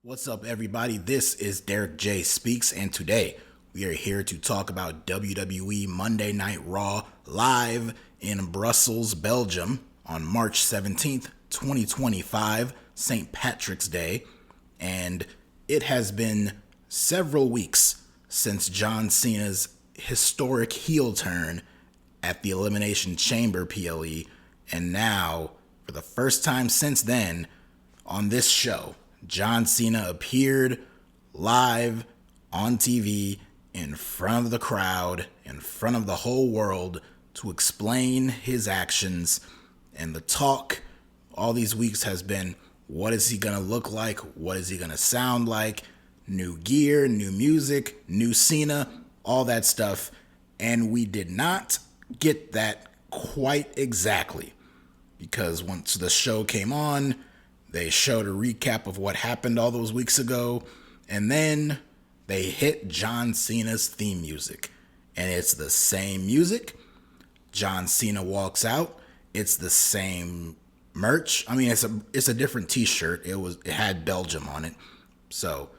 What's up, everybody? This is DerekJ Speaks, and today we are here to talk about WWE Monday Night Raw live in Brussels, Belgium on March 17th, 2025, St. Patrick's Day. And it has been several weeks since John Cena's historic heel turn at the Elimination Chamber PLE, and now, for the first time since then, on this show, John Cena appeared live on TV in front of the crowd, in front of the whole world, to explain his actions. And the talk all these weeks has been, what is he going to look like? What is he going to sound like? New gear, new music, new Cena, all that stuff. And we did not get that quite exactly, because once the show came on, they showed a recap of what happened all those weeks ago, and then they hit John Cena's theme music. And it's the same music. John Cena walks out. It's the same merch. I mean, it's a different t-shirt. It had Belgium on it. So,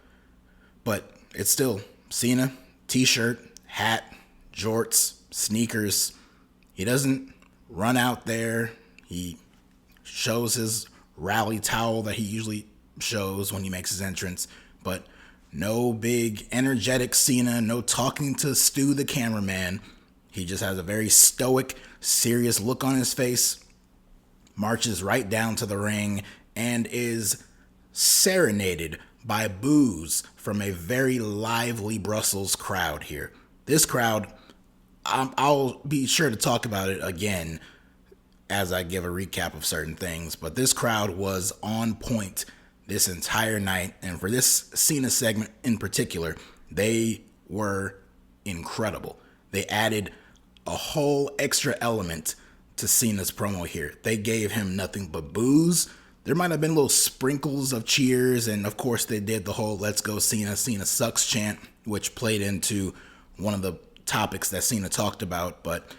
but it's still Cena, t-shirt, hat, jorts, sneakers. He doesn't run out there. He shows his rally towel that he usually shows when he makes his entrance, but no big energetic Cena, no talking to Stu the cameraman. He just has a very stoic, serious look on his face, marches right down to the ring, and is serenaded by boos from a very lively Brussels crowd here. This crowd, I'll be sure to talk about it again as I give a recap of certain things, but this crowd was on point this entire night, and for this Cena segment in particular, they were incredible. They added a whole extra element to Cena's promo here. They gave him nothing but boos. There might have been little sprinkles of cheers, and of course they did the whole "Let's go Cena, Cena sucks" chant, which played into one of the topics that Cena talked about, but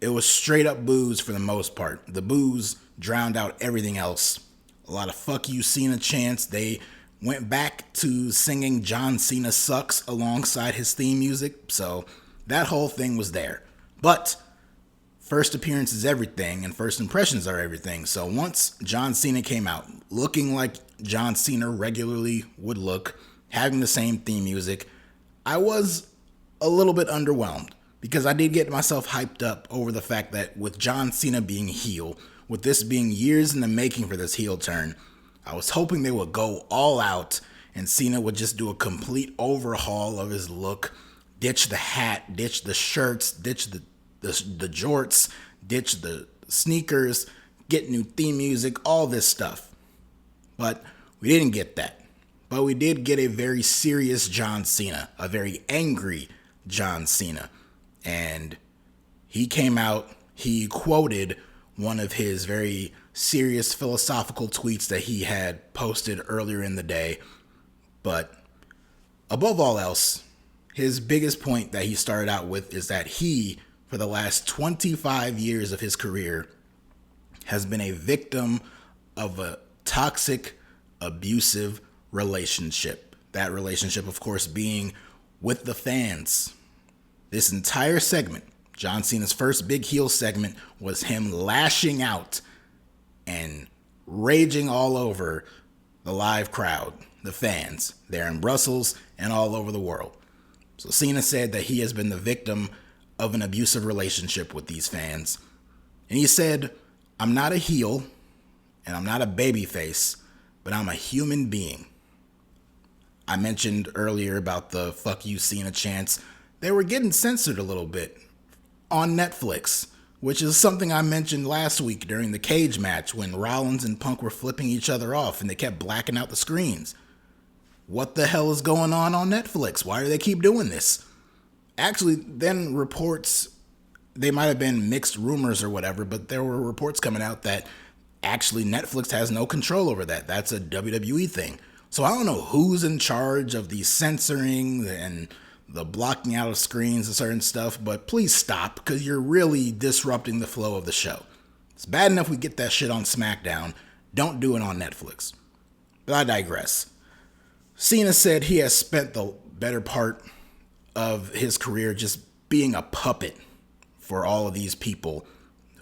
it was straight up boos for the most part. The boos drowned out everything else. A lot of "fuck you Cena" chants. They went back to singing "John Cena sucks" alongside his theme music, so that whole thing was there. But first appearance is everything, and first impressions are everything. So once John Cena came out, looking like John Cena regularly would look, having the same theme music, I was a little bit underwhelmed, because I did get myself hyped up over the fact that with John Cena being heel, with this being years in the making for this heel turn, I was hoping they would go all out and Cena would just do a complete overhaul of his look, ditch the hat, ditch the shirts, ditch the jorts, ditch the sneakers, get new theme music, all this stuff. But we didn't get that. But we did get a very serious John Cena, a very angry John Cena. And he came out, he quoted one of his very serious philosophical tweets that he had posted earlier in the day. But above all else, his biggest point that he started out with is that he, for the last 25 years of his career, has been a victim of a toxic, abusive relationship. That relationship, of course, being with the fans. This entire segment, John Cena's first big heel segment, was him lashing out and raging all over the live crowd, the fans, there in Brussels and all over the world. So Cena said that he has been the victim of an abusive relationship with these fans. And he said, "I'm not a heel and I'm not a babyface, but I'm a human being." I mentioned earlier about the "fuck you Cena" chants. They were getting censored a little bit on Netflix, which is something I mentioned last week during the cage match when Rollins and Punk were flipping each other off and they kept blacking out the screens. What the hell is going on Netflix? Why do they keep doing this? Actually, then reports, they might have been mixed rumors or whatever, but there were reports coming out that actually Netflix has no control over that. That's a WWE thing. So I don't know who's in charge of the censoring and the blocking out of screens and certain stuff, but please stop, because you're really disrupting the flow of the show. It's bad enough we get that shit on SmackDown. Don't do it on Netflix. But I digress. Cena said he has spent the better part of his career just being a puppet for all of these people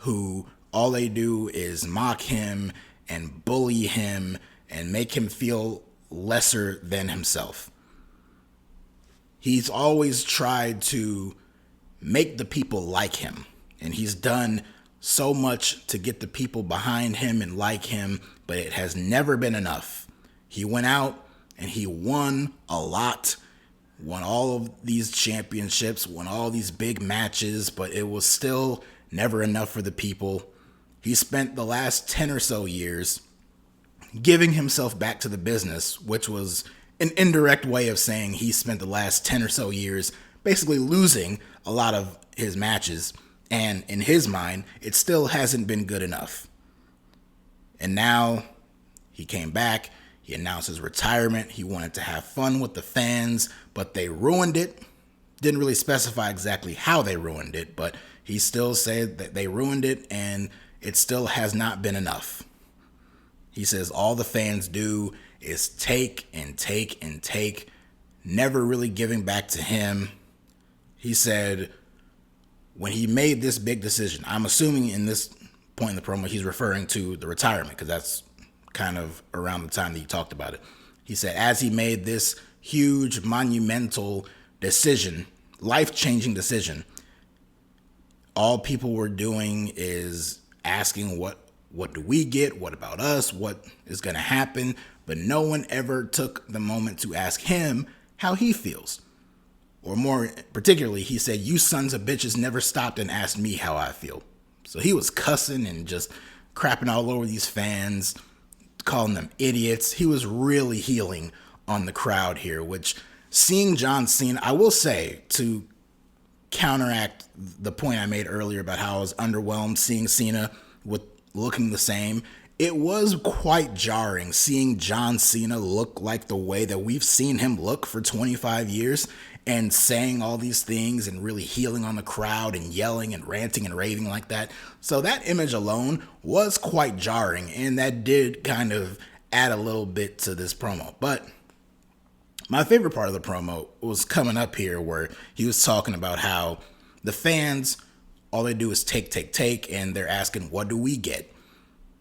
who all they do is mock him and bully him and make him feel lesser than himself. He's always tried to make the people like him, and he's done so much to get the people behind him and like him, but it has never been enough. He went out and he won a lot, won all of these championships, won all these big matches, but it was still never enough for the people. He spent the last 10 or so years giving himself back to the business, which was an indirect way of saying he spent the last 10 or so years basically losing a lot of his matches. And in his mind, it still hasn't been good enough. And now he came back. He announced his retirement. He wanted to have fun with the fans, but they ruined it. Didn't really specify exactly how they ruined it, but he still said that they ruined it and it still has not been enough. He says all the fans do is take and take and take, never really giving back to him. He said when he made this big decision, I'm assuming in this point in the promo he's referring to the retirement because that's kind of around the time that he talked about it. He said as he made this huge monumental decision, life-changing decision, all people were doing is asking what do we get? What about us? What is going to happen? But no one ever took the moment to ask him how he feels. Or more particularly, he said, you sons of bitches never stopped and asked me how I feel. So he was cussing and just crapping all over these fans, calling them idiots. He was really healing on the crowd here, which seeing John Cena, I will say, to counteract the point I made earlier about how I was underwhelmed seeing Cena with looking the same, it was quite jarring seeing John Cena look like the way that we've seen him look for 25 years and saying all these things and really healing on the crowd and yelling and ranting and raving like that. So that image alone was quite jarring, and that did kind of add a little bit to this promo. But my favorite part of the promo was coming up here where he was talking about how the fans, all they do is take, and they're asking, what do we get?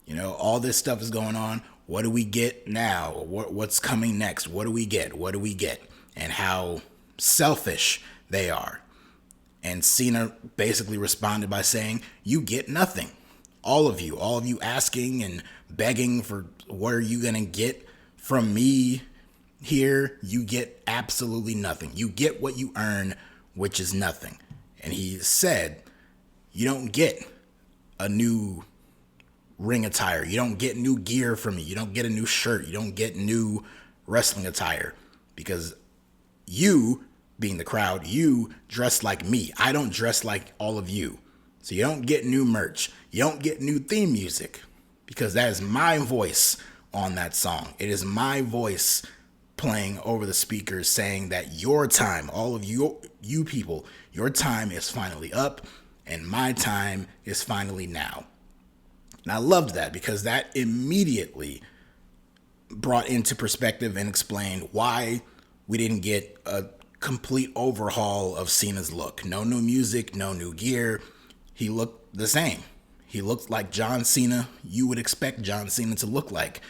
You know, all this stuff is going on. What do we get now? What's coming next? What do we get? What do we get? And how selfish they are. And Cena basically responded by saying, you get nothing. All of you asking and begging for what are you going to get from me here? You get absolutely nothing. You get what you earn, which is nothing. And he said, you don't get a new ring attire. You don't get new gear from me. You don't get a new shirt. You don't get new wrestling attire because you, being the crowd, you dress like me. I don't dress like all of you. So you don't get new merch. You don't get new theme music because that is my voice on that song. It is my voice playing over the speakers saying that your time, all of you people, your time is finally up and my time is finally now. And I loved that because that immediately brought into perspective and explained why we didn't get a complete overhaul of Cena's look. No new music, no new gear. He looked the same. He looked like John Cena you would expect John Cena to look like.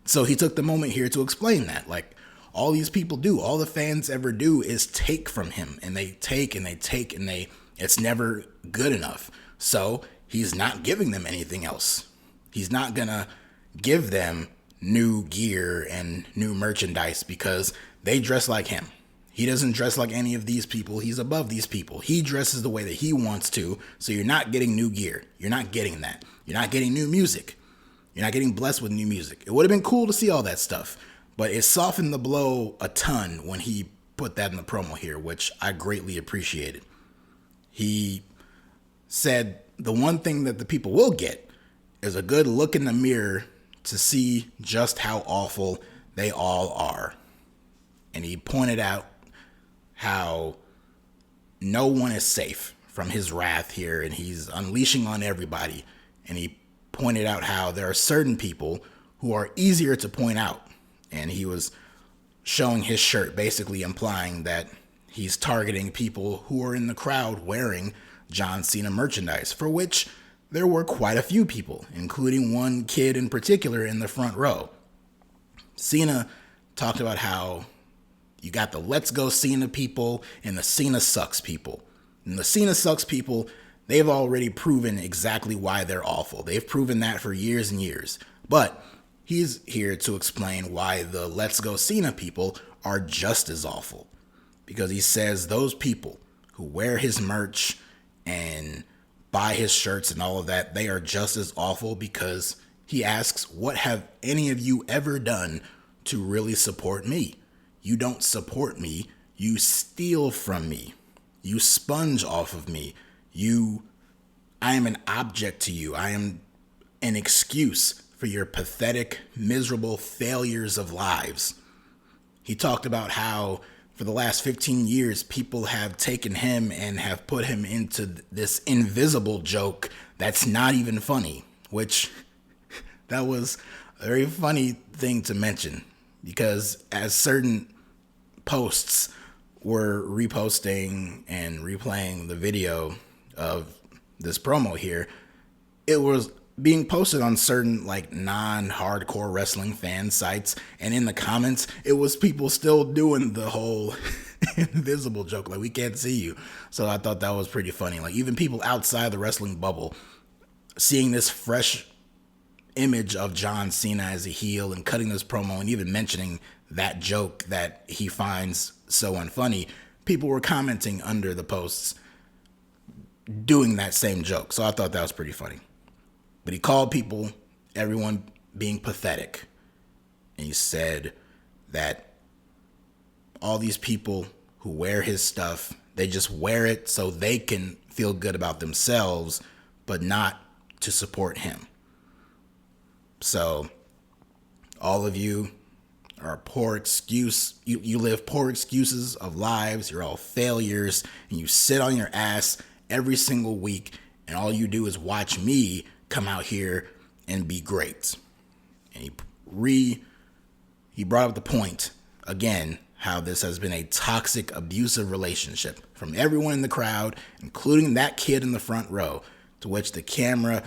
So he took the moment here to explain that. Like all these people do, all the fans ever do is take from him. And they take and they take and it's never good enough. So he's not giving them anything else. He's not going to give them new gear and new merchandise because they dress like him. He doesn't dress like any of these people. He's above these people. He dresses the way that he wants to. So you're not getting new gear. You're not getting that. You're not getting new music. You're not getting blessed with new music. It would have been cool to see all that stuff, but it softened the blow a ton when he put that in the promo here, which I greatly appreciated. He said the one thing that the people will get is a good look in the mirror to see just how awful they all are. And he pointed out how no one is safe from his wrath here, and he's unleashing on everybody. And he pointed out how there are certain people who are easier to point out. And he was showing his shirt, basically implying that he's targeting people who are in the crowd wearing John Cena merchandise, for which there were quite a few people, including one kid in particular in the front row. Cena talked about how you got the Let's Go Cena people and the Cena Sucks people. And the Cena Sucks people, they've already proven exactly why they're awful. They've proven that for years and years. But he's here to explain why the Let's Go Cena people are just as awful. Because he says those people who wear his merch and buy his shirts and all of that, they are just as awful, because he asks, what have any of you ever done to really support me? You don't support me. You steal from me. You sponge off of me. I am an object to you. I am an excuse for your pathetic, miserable failures of lives. He talked about how for the last 15 years, people have taken him and have put him into this invisible joke that's not even funny, which that was a very funny thing to mention, because as certain posts were reposting and replaying the video of this promo here, it was being posted on certain like non-hardcore wrestling fan sites, and in the comments it was people still doing the whole invisible joke, like, we can't see you. So I thought that was pretty funny. Like, even people outside the wrestling bubble seeing this fresh image of John Cena as a heel and cutting this promo and even mentioning that joke that he finds so unfunny, people were commenting under the posts doing that same joke. So I thought that was pretty funny. But he called everyone being pathetic. And he said that all these people who wear his stuff, they just wear it so they can feel good about themselves, but not to support him. So all of you are poor excuse. You live poor excuses of lives. You're all failures, and you sit on your ass every single week, and all you do is watch me come out here and be great. And he brought up the point again, how this has been a toxic, abusive relationship from everyone in the crowd, including that kid in the front row, to which the camera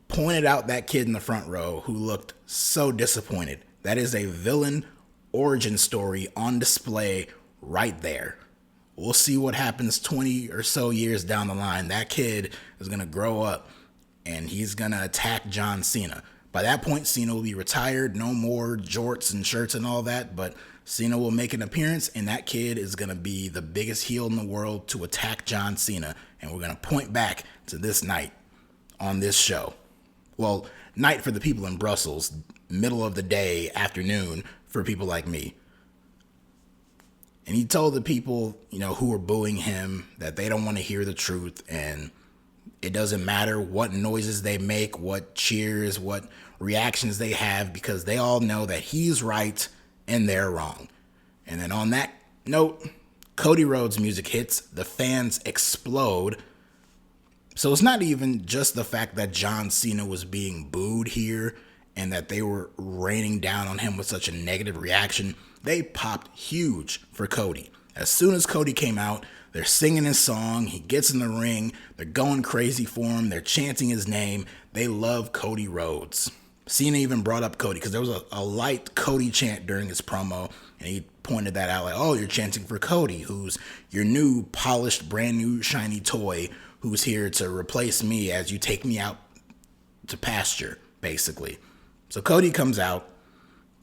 pointed out that kid in the front row who looked so disappointed. That is a villain origin story on display right there. We'll see what happens 20 or so years down the line. That kid is going to grow up and he's going to attack John Cena. By that point, Cena will be retired, no more jorts and shirts and all that, but Cena will make an appearance, and that kid is going to be the biggest heel in the world to attack John Cena, and we're going to point back to this night on this show. Well, night for the people in Brussels, middle of the day, afternoon for people like me. And he told the people, who were booing him that they don't want to hear the truth, and it doesn't matter what noises they make, what cheers, what reactions they have, because they all know that he's right and they're wrong. And then on that note, Cody Rhodes' music hits, the fans explode. So it's not even just the fact that John Cena was being booed here and that they were raining down on him with such a negative reaction. They popped huge for Cody. As soon as Cody came out, they're singing his song. He gets in the ring. They're going crazy for him. They're chanting his name. They love Cody Rhodes. Cena even brought up Cody because there was a light Cody chant during his promo, and he pointed that out like, oh, you're chanting for Cody, who's your new polished, brand new, shiny toy, who's here to replace me as you take me out to pasture, basically. So Cody comes out,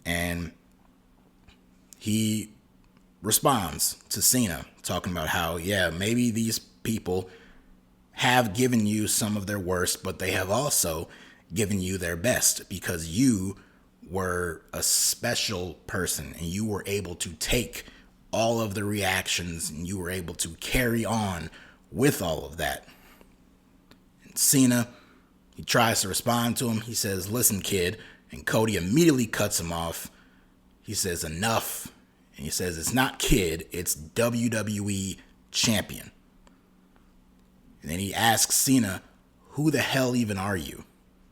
and he responds to Cena, talking about how, yeah, maybe these people have given you some of their worst, but they have also given you their best because you were a special person and you were able to take all of the reactions and you were able to carry on with all of that. And Cena, he tries to respond to him. He says, listen, kid. And Cody immediately cuts him off. He says, enough. And he says, it's not kid, it's WWE champion. And then he asks Cena, who the hell even are you?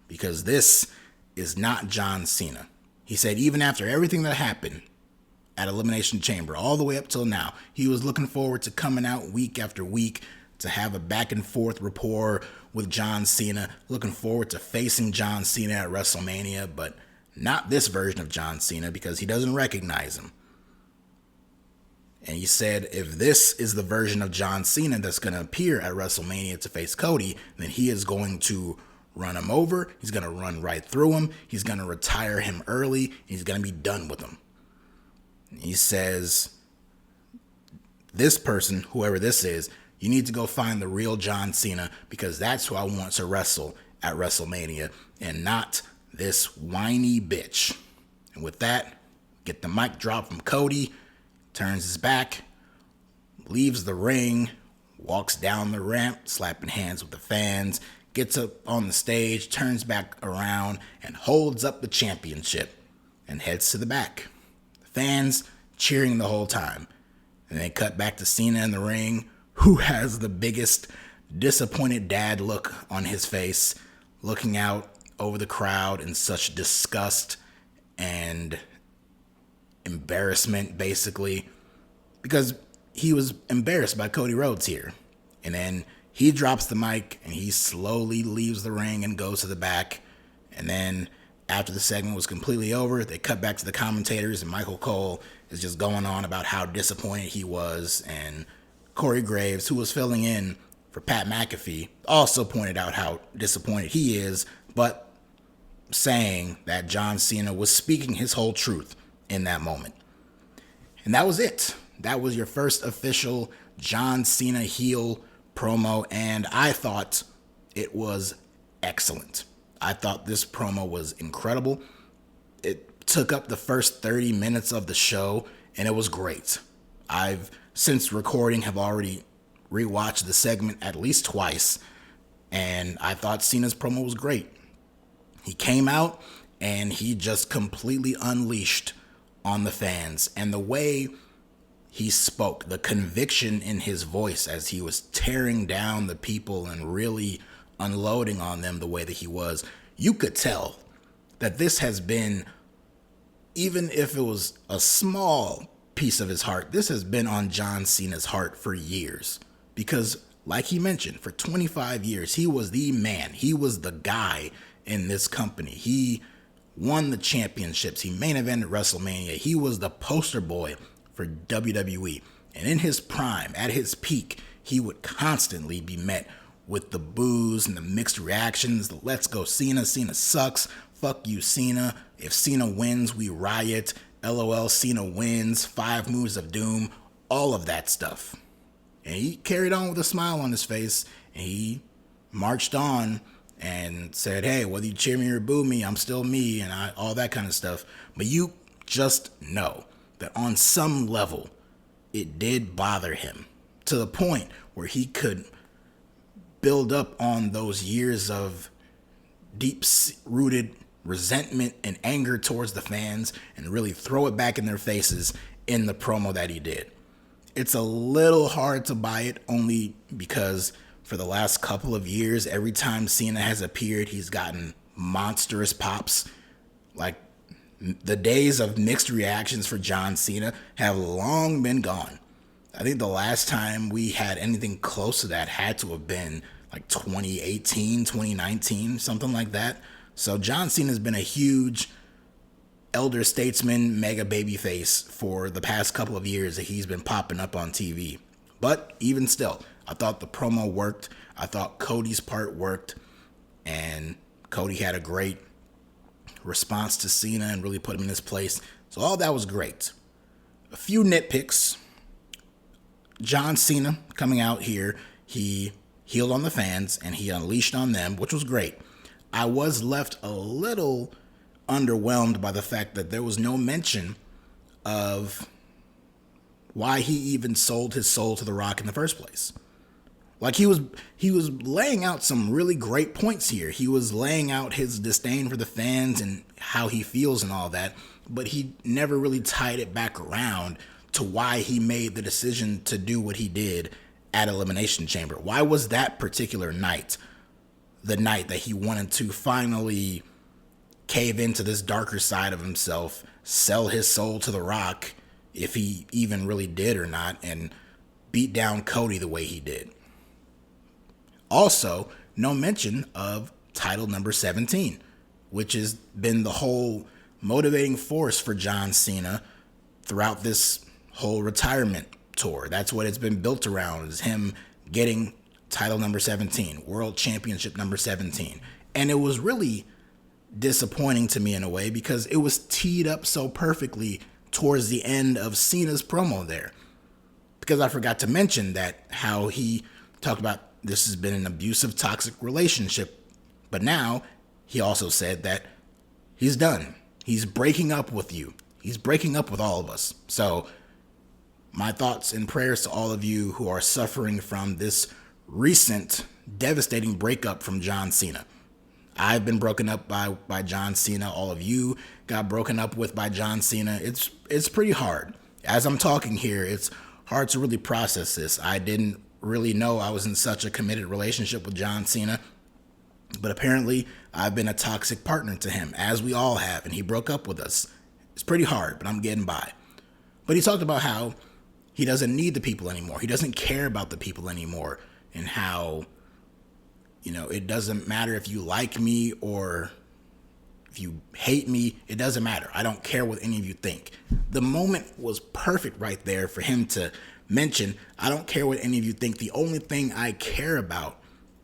Because this is not John Cena. He said, even after everything that happened, at Elimination Chamber, all the way up till now. He was looking forward to coming out week after week to have a back and forth rapport with John Cena, looking forward to facing John Cena at WrestleMania, but not this version of John Cena because he doesn't recognize him. And he said if this is the version of John Cena that's going to appear at WrestleMania to face Cody, then he is going to run him over. He's going to run right through him. He's going to retire him early. He's going to be done with him. He says, this person, whoever this is, you need to go find the real John Cena because that's who I want to wrestle at WrestleMania and not this whiny bitch. And with that, get the mic drop from Cody, turns his back, leaves the ring, walks down the ramp, slapping hands with the fans, gets up on the stage, turns back around, and holds up the championship and heads to the back. The fans cheering the whole time. And they cut back to Cena in the ring, who has the biggest disappointed dad look on his face, looking out over the crowd in such disgust and embarrassment, basically, because he was embarrassed by Cody Rhodes here. And then he drops the mic and he slowly leaves the ring and goes to the back. And then after the segment was completely over, they cut back to the commentators and Michael Cole is just going on about how disappointed he was. And Corey Graves, who was filling in for Pat McAfee, also pointed out how disappointed he is, but saying that John Cena was speaking his whole truth in that moment. And that was it. That was your first official John Cena heel promo, and I thought it was excellent. I thought this promo was incredible. It took up the first 30 minutes of the show, and it was great. I've, since recording, have already rewatched the segment at least twice, and I thought Cena's promo was great. He came out, and he just completely unleashed on the fans, and the way he spoke, the conviction in his voice as he was tearing down the people and really unloading on them the way that he was, you could tell that this has been, even if it was a small piece of his heart, this has been on John Cena's heart for years. Because, like he mentioned, for 25 years, he was the man. He was the guy in this company. He won the championships. He main evented WrestleMania. He was the poster boy for WWE. And in his prime, at his peak, he would constantly be met with the boos and the mixed reactions, the let's go Cena, Cena sucks, fuck you Cena, if Cena wins, we riot, LOL, Cena wins, 5 moves of doom, all of that stuff. And he carried on with a smile on his face, and he marched on and said, hey, whether you cheer me or boo me, I'm still me, and all that kind of stuff. But you just know that on some level, it did bother him to the point where he could build up on those years of deep-rooted resentment and anger towards the fans and really throw it back in their faces in the promo that he did. It's a little hard to buy it only because for the last couple of years, every time Cena has appeared, he's gotten monstrous pops. Like, the days of mixed reactions for John Cena have long been gone. I think the last time we had anything close to that had to have been like 2018, 2019, something like that. So John Cena's been a huge elder statesman, mega babyface for the past couple of years that he's been popping up on TV. But even still, I thought the promo worked. I thought Cody's part worked. And Cody had a great response to Cena and really put him in his place. So all that was great. A few nitpicks. John Cena coming out here, he healed on the fans and he unleashed on them, which was great. I was left a little underwhelmed by the fact that there was no mention of why he even sold his soul to The Rock in the first place. Like, he was laying out some really great points here. He was laying out his disdain for the fans and how he feels and all that, but he never really tied it back around to why he made the decision to do what he did at Elimination Chamber. Why was that particular night the night that he wanted to finally cave into this darker side of himself, sell his soul to The Rock, if he even really did or not, and beat down Cody the way he did. Also, no mention of title number 17, which has been the whole motivating force for John Cena throughout this whole retirement tour. That's what it's been built around, is him getting title number 17, World Championship number 17. And it was really disappointing to me in a way because it was teed up so perfectly towards the end of Cena's promo there. Because I forgot to mention that how he talked about this has been an abusive, toxic relationship. But now he also said that he's done. He's breaking up with you. He's breaking up with all of us. So my thoughts and prayers to all of you who are suffering from this recent devastating breakup from John Cena. I've been broken up by John Cena. All of you got broken up with by John Cena. It's pretty hard. As I'm talking here, it's hard to really process this. I didn't really know I was in such a committed relationship with John Cena, but apparently I've been a toxic partner to him, as we all have, and he broke up with us. It's pretty hard, but I'm getting by. But he talked about how he doesn't need the people anymore. He doesn't care about the people anymore, and how, it doesn't matter if you like me or if you hate me. It doesn't matter. I don't care what any of you think. The moment was perfect right there for him to mention, I don't care what any of you think. The only thing I care about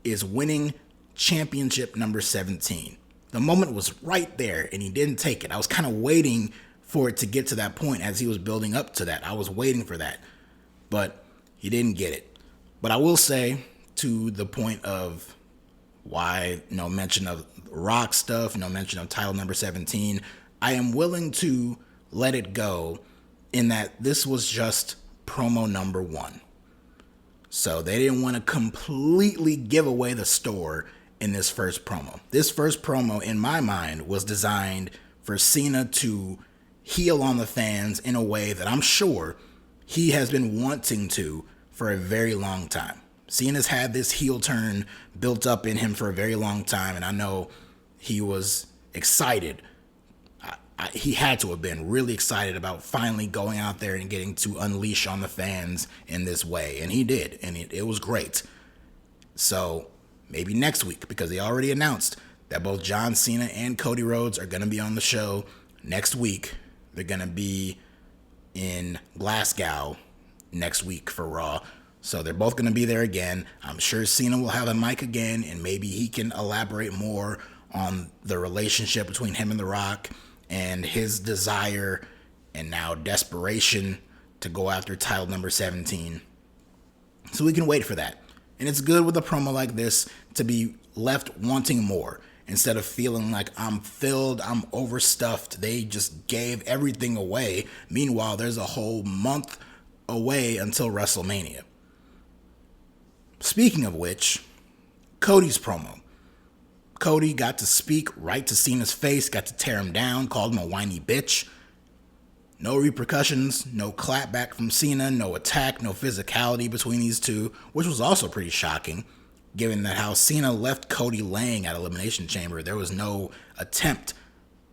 is winning championship number 17. The moment was right there, and he didn't take it. I was kind of waiting for it to get to that point as he was building up to that. I was waiting for that, but he didn't get it. But I will say, to the point of why no mention of Rock stuff, no mention of title number 17, I am willing to let it go in that this was just promo number 1. So they didn't want to completely give away the store in this first promo. This first promo, in my mind, was designed for Cena to heal on the fans in a way that I'm sure he has been wanting to for a very long time. Cena's had this heel turn built up in him for a very long time, and I know he was excited. He had to have been really excited about finally going out there and getting to unleash on the fans in this way, and he did, and it was great. So maybe next week, because they already announced that both John Cena and Cody Rhodes are going to be on the show next week. They're going to be in Glasgow next week for Raw. So they're both going to be there again. I'm sure Cena will have a mic again, and maybe he can elaborate more on the relationship between him and The Rock and his desire and now desperation to go after title number 17. So we can wait for that. And it's good with a promo like this to be left wanting more instead of feeling like I'm filled, I'm overstuffed. They just gave everything away. Meanwhile, there's a whole month away until WrestleMania. Speaking of which, Cody's promo. Cody got to speak right to Cena's face, got to tear him down, called him a whiny bitch. No repercussions, no clapback from Cena, no attack, no physicality between these two, which was also pretty shocking, given that how Cena left Cody laying at Elimination Chamber. There was no attempt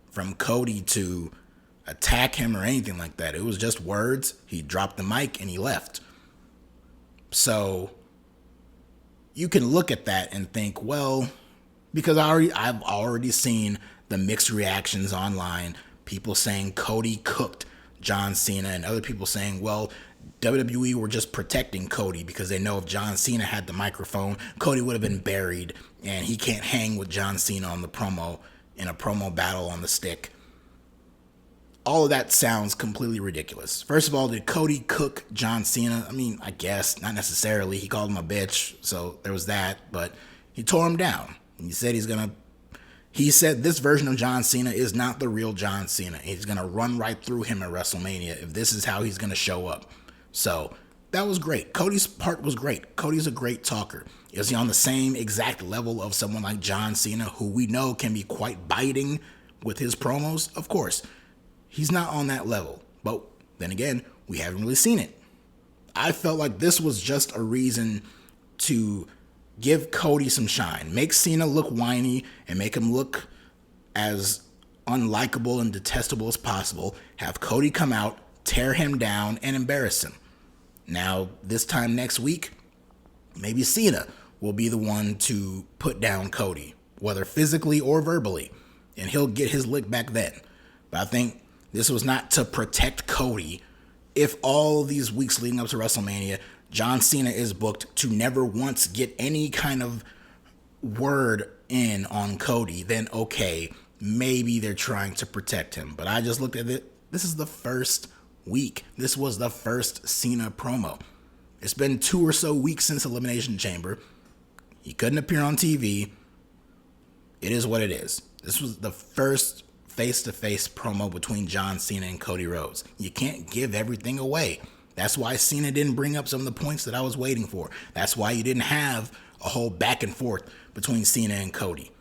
from Cody to attack him or anything like that. It was just words. He dropped the mic and he left. So you can look at that and think, well, because I've already seen the mixed reactions online, people saying Cody cooked John Cena and other people saying, well, WWE were just protecting Cody because they know if John Cena had the microphone, Cody would have been buried and he can't hang with John Cena on the promo in a promo battle on the stick. All of that sounds completely ridiculous. First of all, did Cody cook John Cena? I mean, I guess not necessarily. He called him a bitch, so there was that, but he tore him down. He said he said this version of John Cena is not the real John Cena. He's going to run right through him at WrestleMania if this is how he's going to show up. So that was great. Cody's part was great. Cody's a great talker. Is he on the same exact level of someone like John Cena, who we know can be quite biting with his promos? Of course. He's not on that level. But then again, we haven't really seen it. I felt like this was just a reason to give Cody some shine. Make Cena look whiny and make him look as unlikable and detestable as possible. Have Cody come out, tear him down, and embarrass him. Now, this time next week, maybe Cena will be the one to put down Cody, whether physically or verbally, and he'll get his lick back then. But I think this was not to protect Cody. If all these weeks leading up to WrestleMania, John Cena is booked to never once get any kind of word in on Cody, then okay, maybe they're trying to protect him. But I just looked at it. This is the first week. This was the first Cena promo. It's been 2 or so weeks since Elimination Chamber. He couldn't appear on TV. It is what it is. This was the first face-to-face promo between John Cena and Cody Rhodes. You can't give everything away. That's why Cena didn't bring up some of the points that I was waiting for. That's why you didn't have a whole back and forth between Cena and Cody.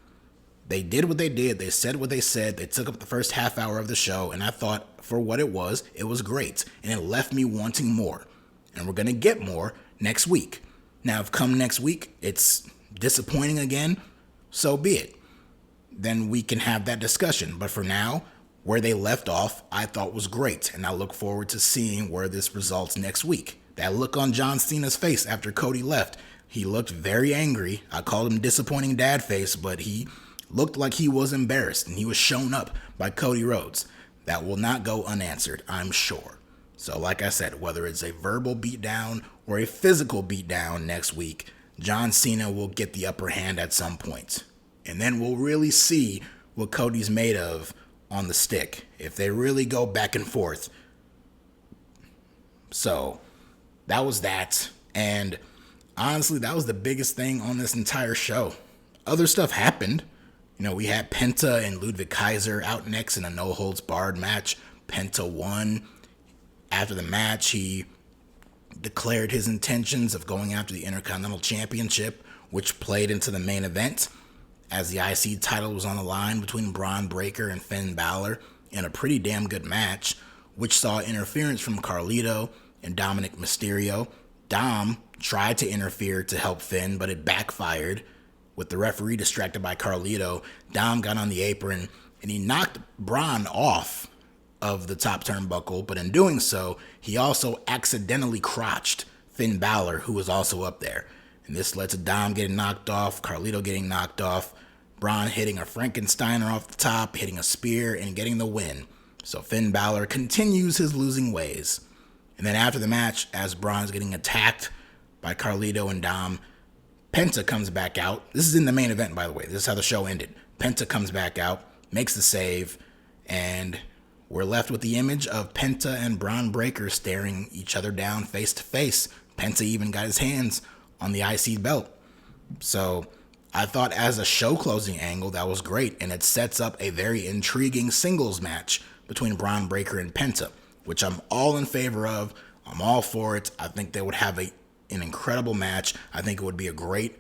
They did what they did. They said what they said. They took up the first half hour of the show, and I thought for what it was great. And it left me wanting more. And we're going to get more next week. Now, if come next week, it's disappointing again, so be it. Then we can have that discussion. But for now, where they left off, I thought was great. And I look forward to seeing where this results next week. That look on John Cena's face after Cody left, he looked very angry. I called him disappointing dad face, but he looked like he was embarrassed and he was shown up by Cody Rhodes. That will not go unanswered, I'm sure. So like I said, whether it's a verbal beatdown or a physical beatdown next week, John Cena will get the upper hand at some point. And then we'll really see what Cody's made of on the stick, if they really go back and forth. So that was that. And honestly, that was the biggest thing on this entire show. Other stuff happened. You know, we had Penta and Ludwig Kaiser out next in a no-holds-barred match. Penta won. After the match, he declared his intentions of going after the Intercontinental Championship, which played into the main event, as the IC title was on the line between Braun Breaker and Finn Balor in a pretty damn good match, which saw interference from Carlito and Dominic Mysterio. Dom tried to interfere to help Finn, but it backfired. With the referee distracted by Carlito, Dom got on the apron and he knocked Braun off of the top turnbuckle, but in doing so, he also accidentally crotched Finn Balor, who was also up there. And this led to Dom getting knocked off, Carlito getting knocked off, Braun hitting a Frankensteiner off the top, hitting a spear, and getting the win. So Finn Balor continues his losing ways. And then after the match, as Braun's getting attacked by Carlito and Dom, Penta comes back out. This is in the main event, by the way. This is how the show ended. Penta comes back out, makes the save, and we're left with the image of Penta and Braun Breaker staring each other down face to face. Penta even got his hands on the IC belt. So I thought as a show closing angle, that was great, and it sets up a very intriguing singles match between Braun Breaker and Penta, which I'm all in favor of. I'm all for it. I think they would have an incredible match. I think it would be a great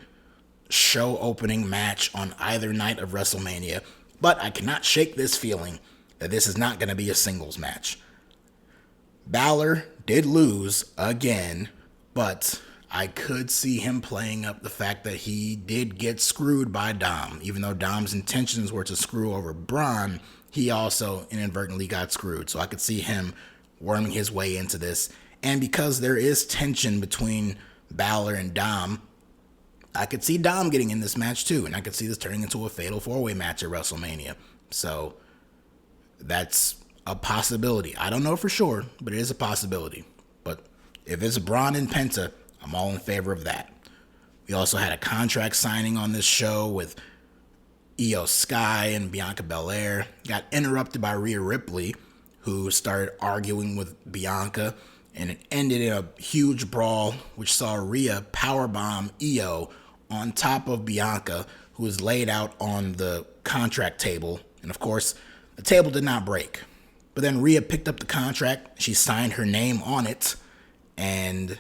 show opening match on either night of WrestleMania, but I cannot shake this feeling that this is not going to be a singles match. Balor did lose again, but I could see him playing up the fact that he did get screwed by Dom. Even though Dom's intentions were to screw over Braun, he also inadvertently got screwed. So I could see him worming his way into this. And because there is tension between Balor and Dom, I could see Dom getting in this match too. And I could see this turning into a fatal four-way match at WrestleMania. So that's a possibility. I don't know for sure, but it is a possibility. But if it's Braun and Penta, I'm all in favor of that. We also had a contract signing on this show with Io Sky and Bianca Belair. Got interrupted by Rhea Ripley, who started arguing with Bianca, and it ended in a huge brawl, which saw Rhea powerbomb Io on top of Bianca, who was laid out on the contract table. And of course, the table did not break. But then Rhea picked up the contract, she signed her name on it, and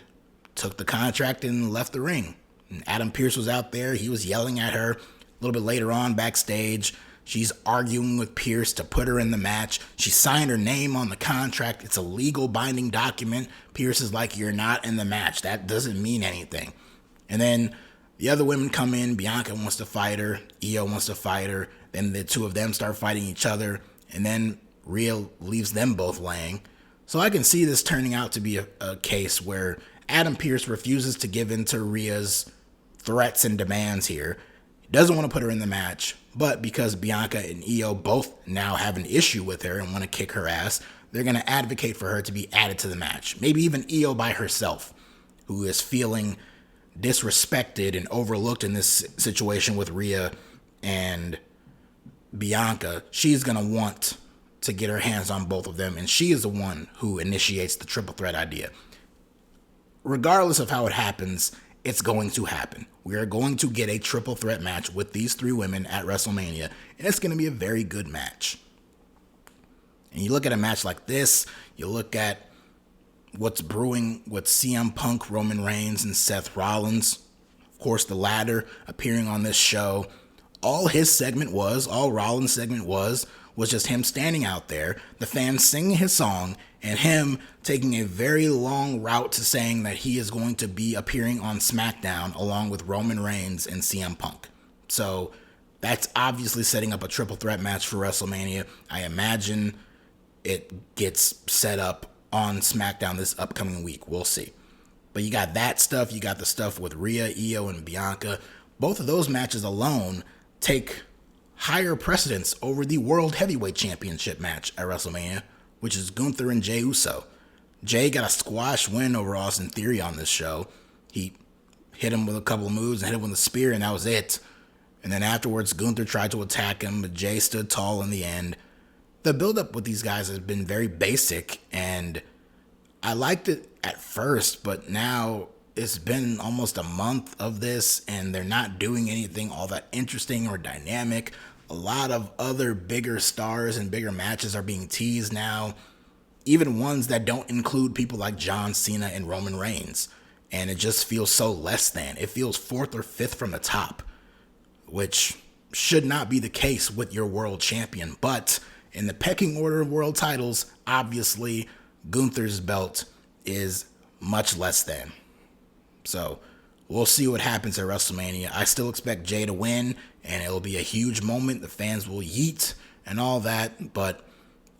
took the contract and left the ring. And Adam Pearce was out there. He was yelling at her. A little bit later on backstage, she's arguing with Pearce to put her in the match. She signed her name on the contract. It's a legal binding document. Pearce is like, you're not in the match. That doesn't mean anything. And then the other women come in. Bianca wants to fight her. Io wants to fight her. Then the two of them start fighting each other. And then Rhea leaves them both laying. So I can see this turning out to be a case where Adam Pearce refuses to give in to Rhea's threats and demands here. He doesn't want to put her in the match, but because Bianca and Io both now have an issue with her and want to kick her ass, they're going to advocate for her to be added to the match. Maybe even Io by herself, who is feeling disrespected and overlooked in this situation with Rhea and Bianca. She's going to want to get her hands on both of them, and she is the one who initiates the triple threat idea. Regardless of how it happens, it's going to happen. We are going to get a triple threat match with these three women at WrestleMania, and it's going to be a very good match. And you look at a match like this, you look at what's brewing with CM Punk, Roman Reigns, and Seth Rollins. Of course, the latter appearing on this show. All Rollins' segment was just him standing out there, the fans singing his song, and him taking a very long route to saying that he is going to be appearing on SmackDown along with Roman Reigns and CM Punk. So that's obviously setting up a triple threat match for WrestleMania. I imagine it gets set up on SmackDown this upcoming week. We'll see. But you got that stuff. You got the stuff with Rhea, Io, and Bianca. Both of those matches alone take higher precedence over the World Heavyweight Championship match at WrestleMania, which is Gunther and Jey Uso. Jey got a squash win over Austin Theory on this show. He hit him with a couple of moves and hit him with a spear, and that was it. And then afterwards, Gunther tried to attack him, but Jey stood tall in the end. The build-up with these guys has been very basic, and I liked it at first, but now it's been almost a month of this, and they're not doing anything all that interesting or dynamic. A lot of other bigger stars and bigger matches are being teased now, even ones that don't include people like John Cena and Roman Reigns, and it just feels so less than. It feels fourth or fifth from the top, which should not be the case with your world champion, but in the pecking order of world titles, obviously Gunther's belt is much less than. So we'll see what happens at WrestleMania. I still expect Jey to win, and it'll be a huge moment. The fans will yeet and all that, but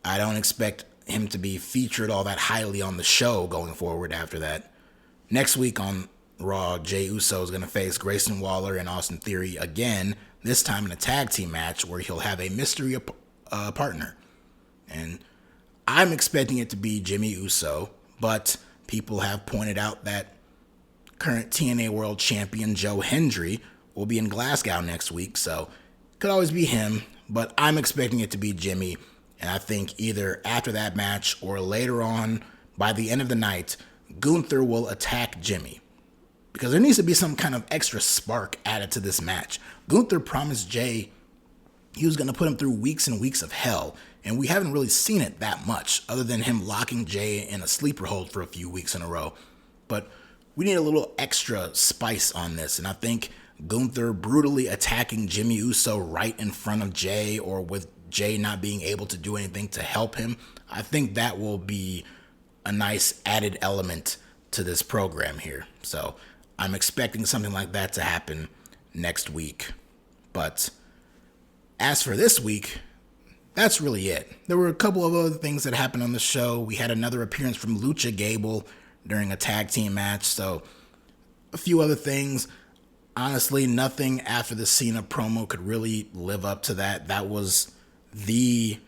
I don't expect him to be featured all that highly on the show going forward after that. Next week on Raw, Jey Uso is going to face Grayson Waller and Austin Theory again, this time in a tag team match where he'll have a mystery partner. And I'm expecting it to be Jimmy Uso, but people have pointed out that current TNA World Champion Joe Hendry will be in Glasgow next week, so it could always be him, but I'm expecting it to be Jimmy, and I think either after that match or later on, by the end of the night, Gunther will attack Jimmy, because there needs to be some kind of extra spark added to this match. Gunther promised Jey he was going to put him through weeks and weeks of hell, and we haven't really seen it that much, other than him locking Jey in a sleeper hold for a few weeks in a row. But we need a little extra spice on this, and I think Gunther brutally attacking Jimmy Uso right in front of Jey, or with Jey not being able to do anything to help him, I think that will be a nice added element to this program here. So I'm expecting something like that to happen next week. But as for this week, that's really it. There were a couple of other things that happened on the show. We had another appearance from Lucha Gable during a tag team match, so a few other things. Honestly, nothing after the Cena promo could really live up to that. That was the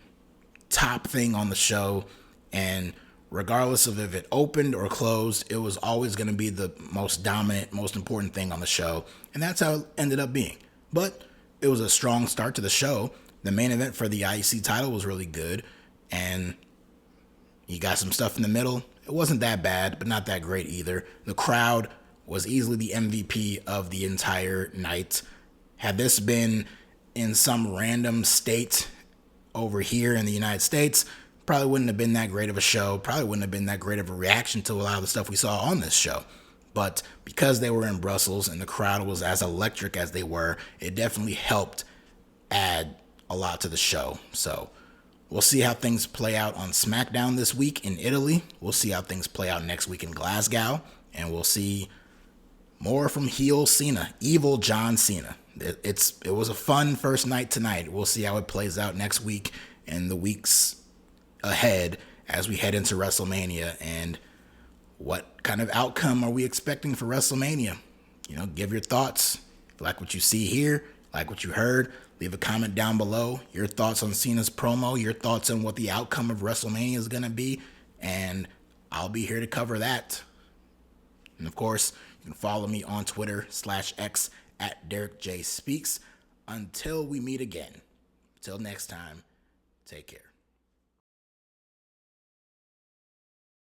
top thing on the show, and regardless of if it opened or closed, it was always going to be the most dominant, most important thing on the show, and that's how it ended up being. But it was a strong start to the show. The main event for the IC title was really good, and you got some stuff in the middle. It wasn't that bad, but not that great either. The crowd was easily the MVP of the entire night. Had this been in some random state over here in the United States, probably wouldn't have been that great of a show, probably wouldn't have been that great of a reaction to a lot of the stuff we saw on this show. But because they were in Brussels and the crowd was as electric as they were, it definitely helped add a lot to the show. So we'll see how things play out on SmackDown this week in Italy. We'll see how things play out next week in Glasgow. And we'll see more from heel Cena, evil John Cena. It was a fun first night tonight. We'll see how it plays out next week and the weeks ahead as we head into WrestleMania, and what kind of outcome are we expecting for WrestleMania? Give your thoughts. If you like what you see here, like what you heard, leave a comment down below. Your thoughts on Cena's promo, your thoughts on what the outcome of WrestleMania is going to be, and I'll be here to cover that. And of course, you can follow me on Twitter/X at DerekJ Speaks. Until we meet again, until next time, take care.